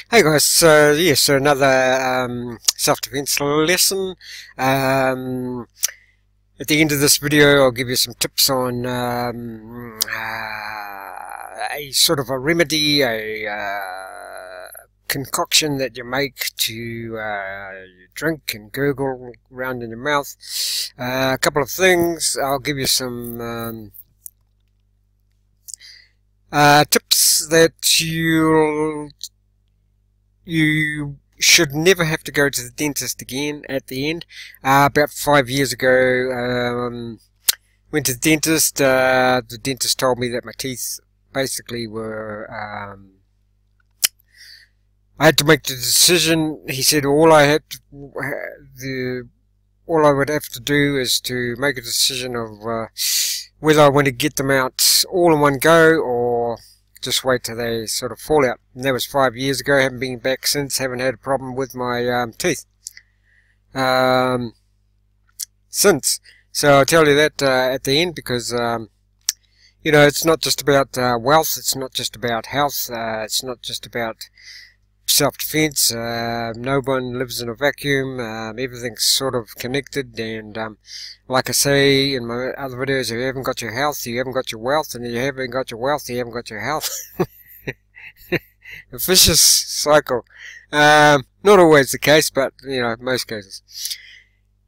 Hey guys, so another self-defense lesson. At the end of this video I'll give you some tips on a sort of a remedy, a concoction that you make to drink and gurgle around in your mouth. A couple of things. I'll give you some tips that you should never have to go to the dentist again at the end. About 5 years ago, went to the dentist. The dentist told me that my teeth basically were, I had to make the decision. He said all I would have to do is to make a decision of whether I want to get them out all in one go or just wait till they sort of fall out. And that was 5 years ago. Haven't been back since. Haven't had a problem with my teeth since. So I'll tell you that at the end, because you know, it's not just about wealth. It's not just about health. It's not just about self-defense. No one lives in a vacuum. Everything's sort of connected, and like I say in my other videos, if you haven't got your health, you haven't got your wealth, and if you haven't got your wealth, you haven't got your health. A vicious cycle. Not always the case, but you know, most cases.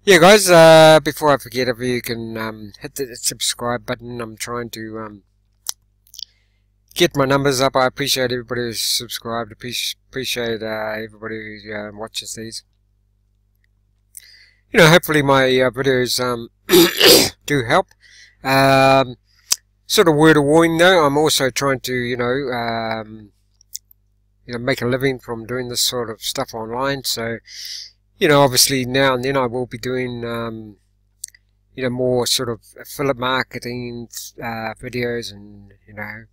Yeah guys, before I forget, if you can hit the subscribe button. I'm trying to get my numbers up. I appreciate everybody who's subscribed. Appreciate everybody who watches these. You know, hopefully my videos do help. Sort of word of warning though, I'm also trying to, you know, make a living from doing this sort of stuff online. So, you know, obviously now and then I will be doing, you know, more sort of affiliate marketing videos, and you know,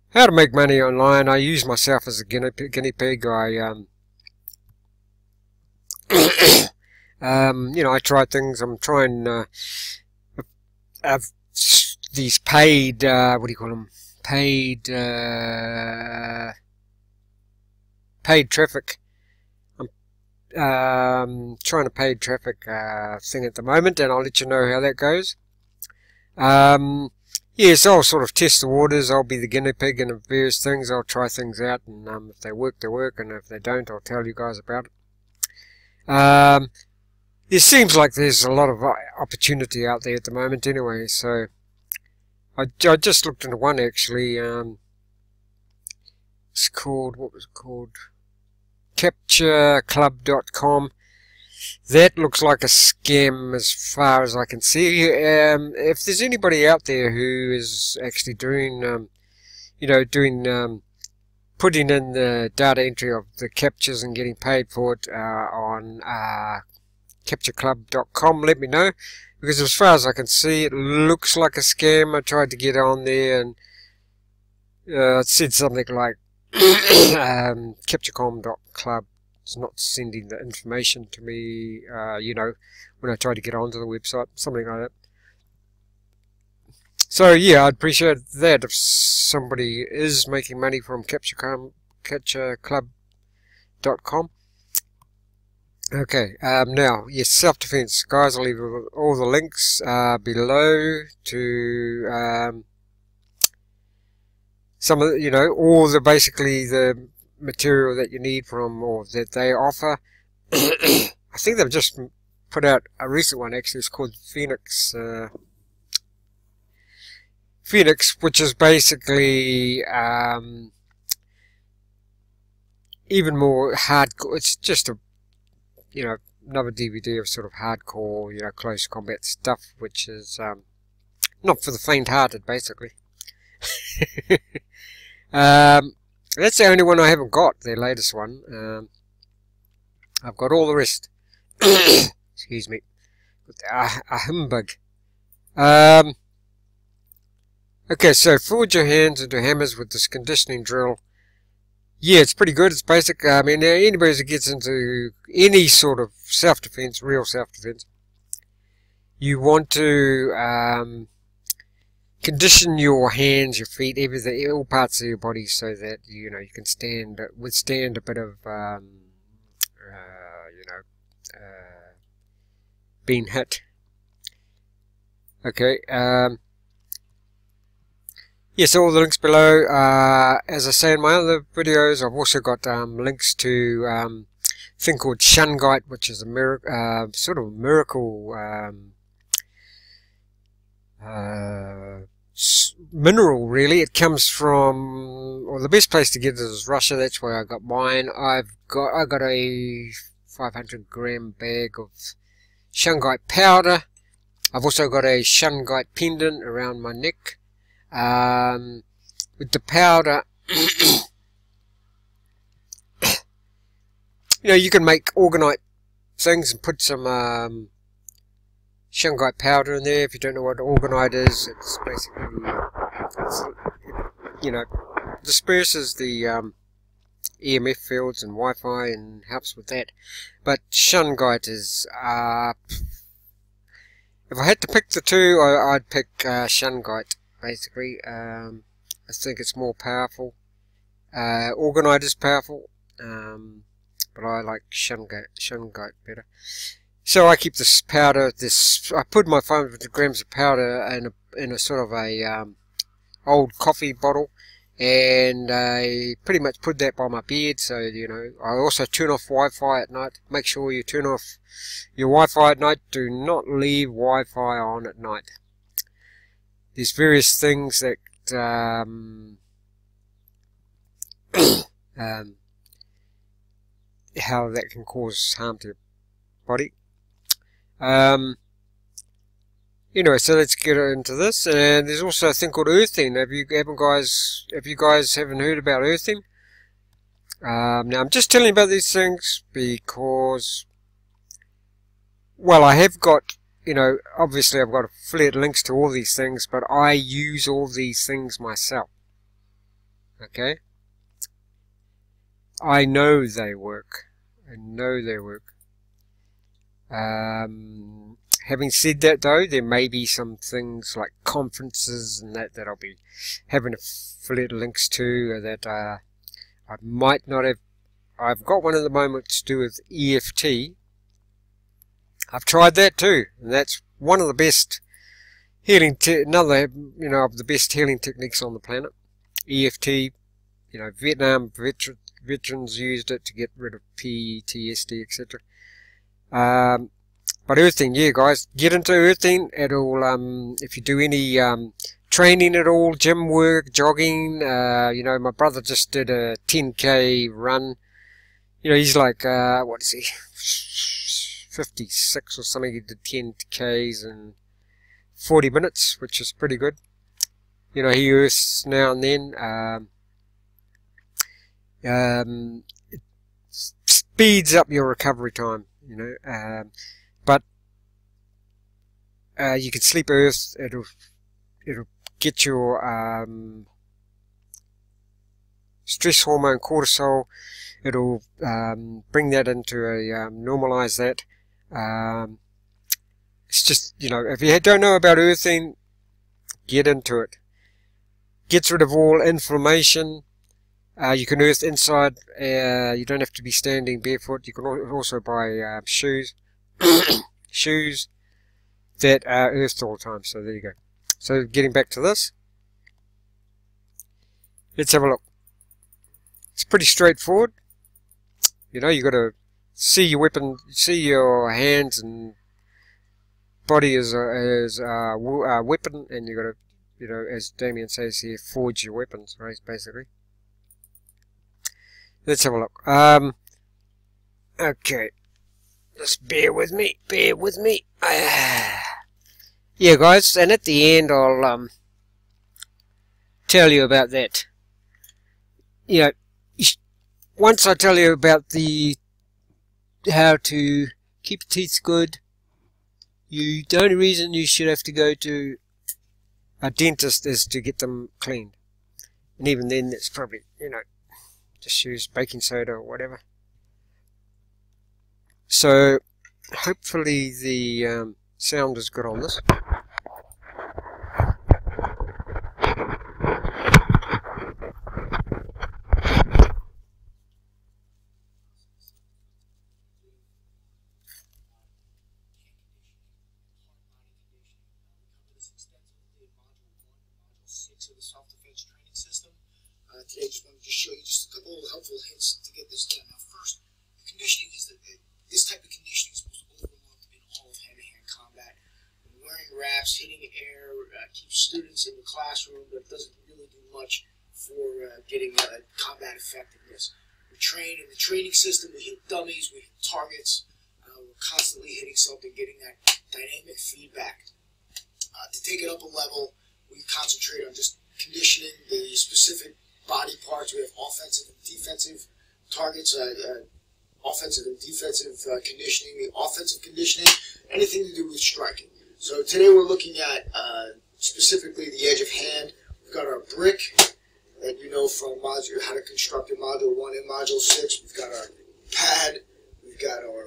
how to make money online. I use myself as a guinea pig. I, you know, I try things. I'm trying these paid, what do you call them? Paid traffic. I'm trying a paid traffic thing at the moment, and I'll let you know how that goes. Yes, I'll sort of test the waters. I'll be the guinea pig in various things. I'll try things out, and if they work, they work, and if they don't, I'll tell you guys about it. It seems like there's a lot of opportunity out there at the moment anyway, so I just looked into one actually. It's called, what was it called? CaptureClub.com. That looks like a scam as far as I can see. If there's anybody out there who is actually doing, you know, putting in the data entry of the captures and getting paid for it on CaptureClub.com, let me know, because as far as I can see, it looks like a scam. I tried to get on there, and it said something like CaptureClub. It's not sending the information to me, you know, when I try to get onto the website, something like that. So yeah, I'd appreciate that if somebody is making money from CaptureClub.com. Okay, now, yes, self-defense. Guys, I'll leave all the links below to some of the, you know, all the, basically the material that you need from, or that they offer. I think they've just put out a recent one actually. It's called Phoenix, which is basically even more hardcore. It's just a, you know, another DVD of sort of hardcore, you know, close combat stuff, which is not for the faint-hearted, basically. That's the only one I haven't got, their latest one. I've got all the rest. Excuse me. A humbug. Okay, so forge your hands into hammers with this conditioning drill. Yeah, it's pretty good. It's basic. I mean, anybody who gets into any sort of self-defense, real self-defense, you want to condition your hands, your feet, everything, all parts of your body, so that you can withstand a bit of being hit. Okay. Yes, all the links below. As I say in my other videos, I've also got links to a thing called shungite, which is a sort of miracle mineral, really. It comes from, well, the best place to get it is Russia. That's where I got mine. I got a 500-gram bag of shungite powder. I've also got a shungite pendant around my neck. With the powder, you can make orgonite things and put some shungite powder in there. If you don't know what orgonite is, it's basically, disperses the EMF fields and Wi-Fi and helps with that. But shungite is, if I had to pick the two, I'd pick shungite, basically. I think it's more powerful. Orgonite is powerful, but I like shungite better. So I keep this powder, I put my 500 grams of powder in a sort of a old coffee bottle, and I pretty much put that by my bed. So I also turn off Wi-Fi at night. Make sure you turn off your Wi-Fi at night. Do not leave Wi-Fi on at night. There's various things that how that can cause harm to your body. So let's get into this. And there's also a thing called earthing. Have you guys haven't heard about earthing? Now I'm just telling you about these things because, well, I have got, obviously I've got affiliate links to all these things, but I use all these things myself. Okay? I know they work. I know they work. Having said that, though, there may be some things like conferences and that I'll be having affiliate links to that I might not have. I've got one at the moment to do with EFT. I've tried that too, and that's one of the best healing, of the best healing techniques on the planet. EFT, Vietnam veterans used it to get rid of PTSD, etc. But earthing, yeah, guys, get into earthing. It'll, if you do any training at all, gym work, jogging, my brother just did a 10k run. He's like, what is he, 56 or something. He did 10k's in 40 minutes, which is pretty good. He earths now and then. It speeds up your recovery time, but you can sleep earth. It'll get your stress hormone cortisol. It'll bring that into a normalize that. It's just, if you don't know about earthing, get into it. Gets rid of all inflammation. You can earth inside. You don't have to be standing barefoot. You can also buy shoes shoes that are earthed all the time. So there you go. So getting back to this, let's have a look. It's pretty straightforward. You got to see your weapon, see your hands and body as a weapon, and you got to, as Damien says here, forge your weapons, right? Basically. Let's have a look. Okay. Just bear with me. Yeah, guys, and at the end I'll tell you about that. Once I tell you about how to keep your teeth good, the only reason you should have to go to a dentist is to get them cleaned. And even then, it's probably, just use baking soda or whatever. So, hopefully the sound is good on this. self-defense training system. Today, just wanted to show you just a couple of helpful hints to get this done. Now, first, conditioning is this type of conditioning is supposed to overlook in all of hand-to-hand combat. Wearing wraps, hitting air, keeps students in the classroom, but it doesn't really do much for getting combat effectiveness. We train in the training system. We hit dummies. We hit targets. We're constantly hitting something, getting that dynamic feedback. To take it up a level, we concentrate on just conditioning the specific body parts. We have offensive and defensive targets, offensive and defensive conditioning. The offensive conditioning, anything to do with striking. So today we're looking at specifically the edge of hand. We've got our brick that you know from module, how to construct in Module 1 and Module 6. We've got our pad. We've got our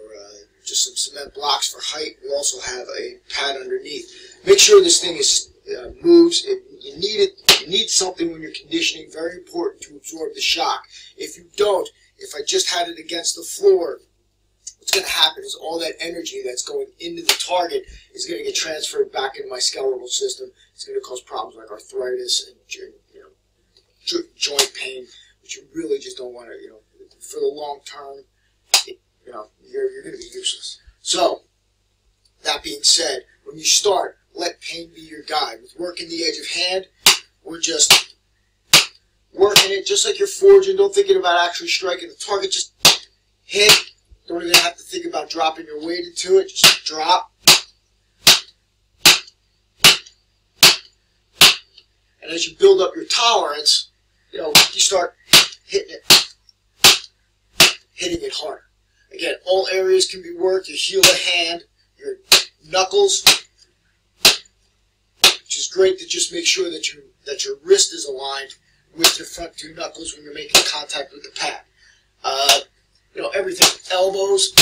just some cement blocks for height. We also have a pad underneath. Make sure this thing is moves. You need it. You need something when you're conditioning. Very important to absorb the shock. If you don't, if I just had it against the floor, what's going to happen is all that energy that's going into the target is going to get transferred back into my skeletal system. It's going to cause problems like arthritis and joint pain, which you really just don't want to. For the long term, you're going to be useless. So, that being said, when you start, let pain be your guide. With working the edge of hand, we're just working it just like you're forging. Don't think about actually striking the target. Just hit. Don't even have to think about dropping your weight into it. Just drop. And as you build up your tolerance, you start hitting it harder. Again, all areas can be worked. Your heel of hand, your knuckles, which is great to just make sure that your wrist is aligned with your front two knuckles when you're making contact with the pad. Everything, elbows.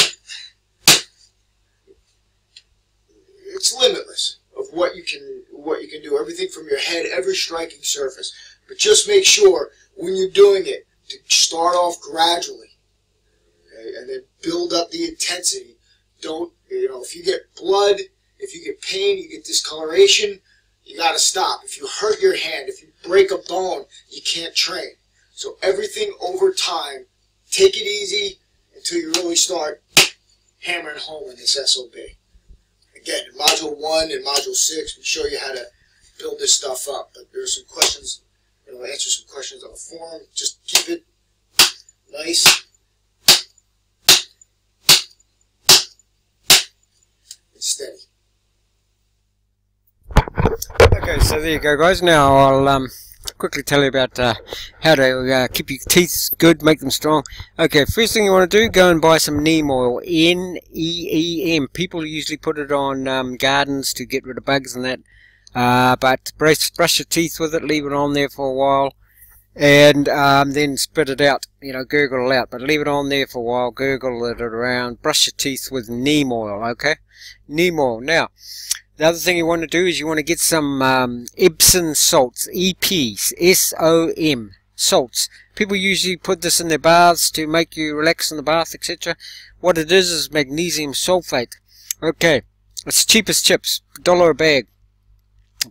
It's limitless of what you can do. Everything from your head, every striking surface. But just make sure when you're doing it to start off gradually, okay, and then build up the intensity. Don't, if you get blood, if you get pain, you get discoloration, you got to stop. If you hurt your hand, if you break a bone, you can't train. So everything over time, take it easy until you really start hammering home in this SOB. Again, in Module 1 and Module 6, we show you how to build this stuff up. But there are some questions, I'll answer some questions on the forum. Just keep it nice and steady. Okay, so there you go, guys. Now I'll quickly tell you about how to keep your teeth good, make them strong. Okay, first thing you want to do, go and buy some neem oil. N-E-E-M. People usually put it on gardens to get rid of bugs and that. But brush your teeth with it, leave it on there for a while, and then spit it out. Gurgle it out. But leave it on there for a while, gurgle it around, brush your teeth with neem oil, okay? Neem oil. Now, the other thing you want to do is you want to get some Epsom salts, EPs, S-O-M, salts. People usually put this in their baths to make you relax in the bath, etc. What it is magnesium sulfate. Okay, it's cheap as chips, $1 a bag.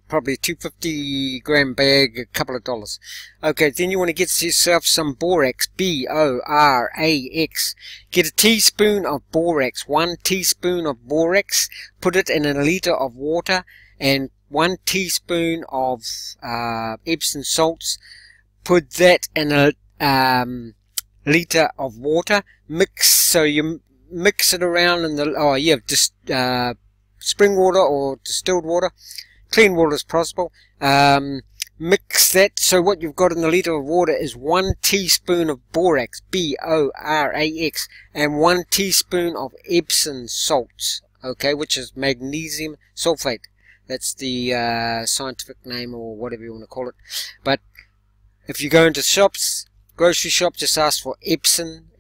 Probably a 250 gram bag, a couple of dollars. Okay, then you want to get yourself some borax, B-O-R-A-X. Get a teaspoon of borax, 1 teaspoon of borax, put it in a liter of water, and 1 teaspoon of Epsom salts. Put that in a liter of water. So you mix it around in the, just spring water or distilled water. Clean water as possible. Mix that. So what you've got in the liter of water is 1 teaspoon of borax, B-O-R-A-X, and 1 teaspoon of Epsom salts, okay, which is magnesium sulfate. That's the scientific name or whatever you want to call it. But if you go into shops, grocery shop, just ask for Epsom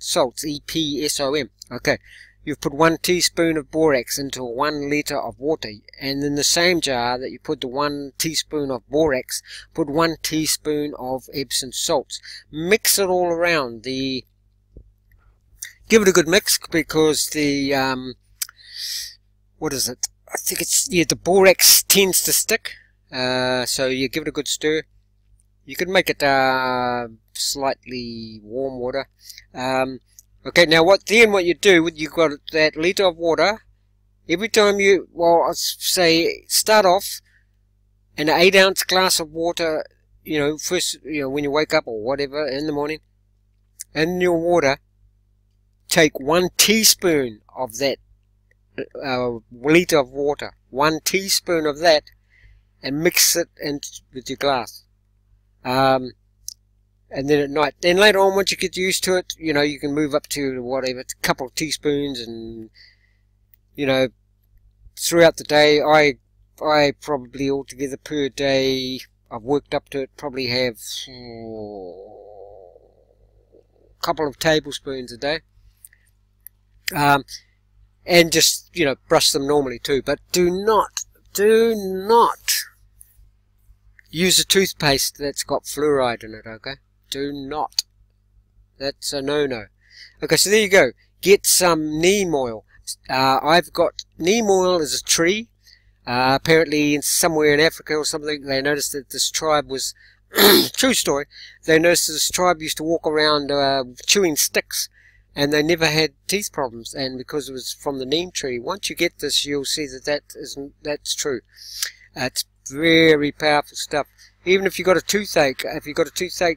salts, E-P-S-O-M. Okay. You've put 1 teaspoon of borax into 1 liter of water, and in the same jar that you put the 1 teaspoon of borax, put 1 teaspoon of Epsom salts. Mix it all around. Give it a good mix, because the what is it? I think it's the borax tends to stick. So you give it a good stir. You can make it slightly warm water. Okay, now what you do, you've got that litre of water. Every time you, well, I'll say, start off an 8-ounce glass of water, first, when you wake up or whatever in the morning, in your water, take 1 teaspoon of that litre of water, 1 teaspoon of that, and mix it in with your glass. And then at night, then later on, once you get used to it, you can move up to whatever, it's a couple of teaspoons, and throughout the day, I probably altogether per day, I've worked up to it, probably have a couple of tablespoons a day. And just, brush them normally too, but do not use a toothpaste that's got fluoride in it, okay? Do not. That's a no-no. Okay, so there you go. Get some neem oil. I've got neem oil as a tree. Apparently somewhere in Africa or something, they noticed that this tribe was, true story, they noticed that this tribe used to walk around chewing sticks, and they never had teeth problems, and because it was from the neem tree. Once you get this, you'll see that's true. It's very powerful stuff. Even if you've got a toothache,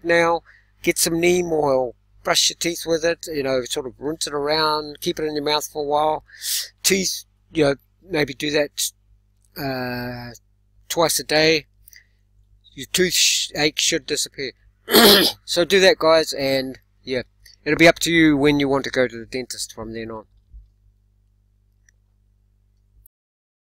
now, get some neem oil, brush your teeth with it, sort of rinse it around, keep it in your mouth for a while. Teeth, maybe do that twice a day. Your toothache should disappear. So do that, guys, and yeah, it'll be up to you when you want to go to the dentist from then on.